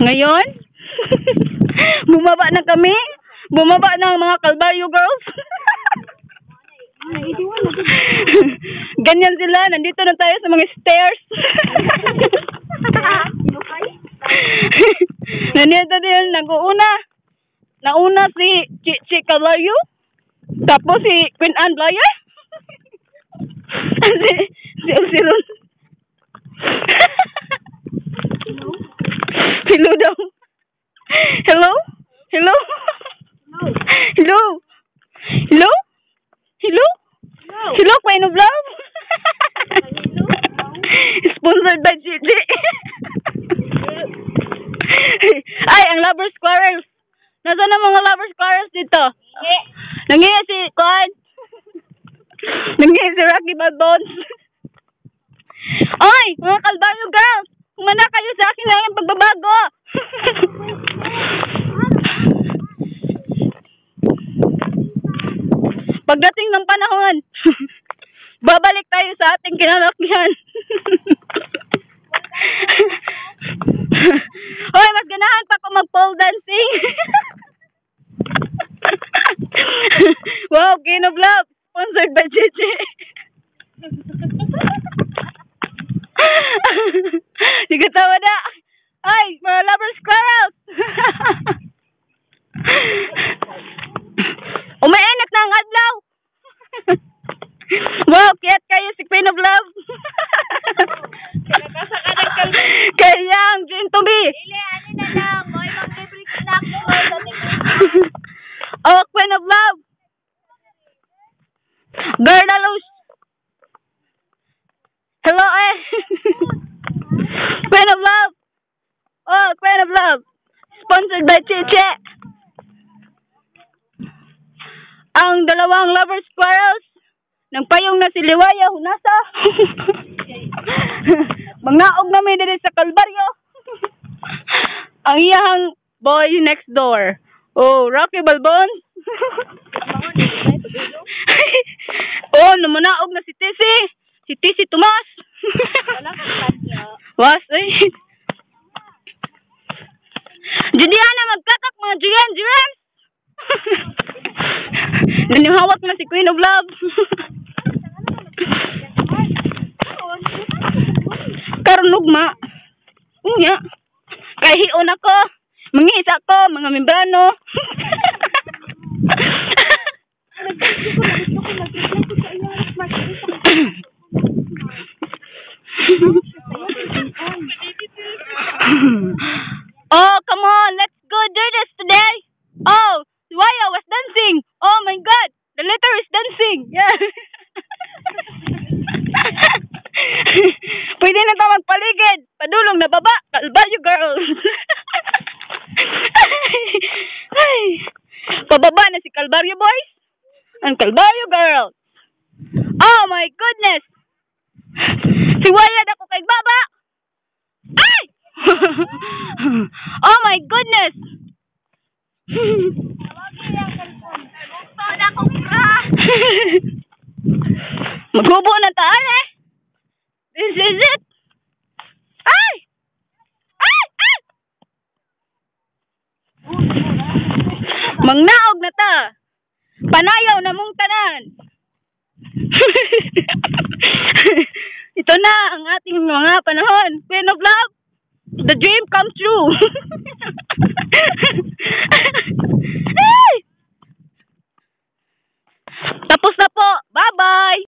Ngayon, bumaba na kami. Bumaba na ang mga Calvario girls. Ganyan sila. Nandito na tayo sa mga stairs. Nandito din. Nag-uuna. Nauna si Chichi Calvario. Tapos si Queen Anne Blayer. si Ulsiron. Hello daw. Hello? Hello? Hello? Hello? Hello? Hello, Queen of Love? Sponsored by Gigi. Ay, ang lover squirrels. Nasaan ang mga lover squirrels dito? Nangihi si Kwan. Nangihi si Rocky Balbones. Ay, mga Calvario girls. Humana kayo sa akin na yung pagbabago. Pagdating ng panahon, babalik tayo sa ating kinalakyan. Hoy, mas ganahan pa ako mag-pole dancing. Wow, King of Love, sponsored by Gigi. Sige, tawa na. Ay, mga lover squirrels. Umainit na ang adlaw. Wow, cute kayo si Queen of Love. Kaya ang Jane to be. Oh, Queen of Love. Gardalos. Hello, eh. Queen of Love. Oh, Queen of Love. Sponsored by Chiche. Ang dalawang lover squirrels. Nang payong na si Liwaya, hunasa. Mangaog namin din sa Calvario. Ang iyang boy next door. Oh, Rocky Balbones. Oh, namanaog na si Tisi. Si Tisi Tomas. Was, eh. Judiana, magkatak mga Julian. Nanihawak na si Queen of Love. Karunugma. Unya. Kay hion ako. Mangisa ko, mga membrano. Oh, come on. Let's go do this today. Oh, Waya was dancing. Oh my God. The letter is dancing. Yeah. Pwede na ba magpaligid? Padulong na baba. Calvario girls. Pababa na si Calvario boys. Ang Calvario girls. Oh my goodness. Si Waya na ko kay baba. Ay! Oh my goodness. Maghubo na taan eh. This is it. Ay! Ay! Ay! Mangnaog na ta. Panayaw na mong tanan. Ito na ang ating mga panahon. Queen of Love. The dream comes true. Tapos na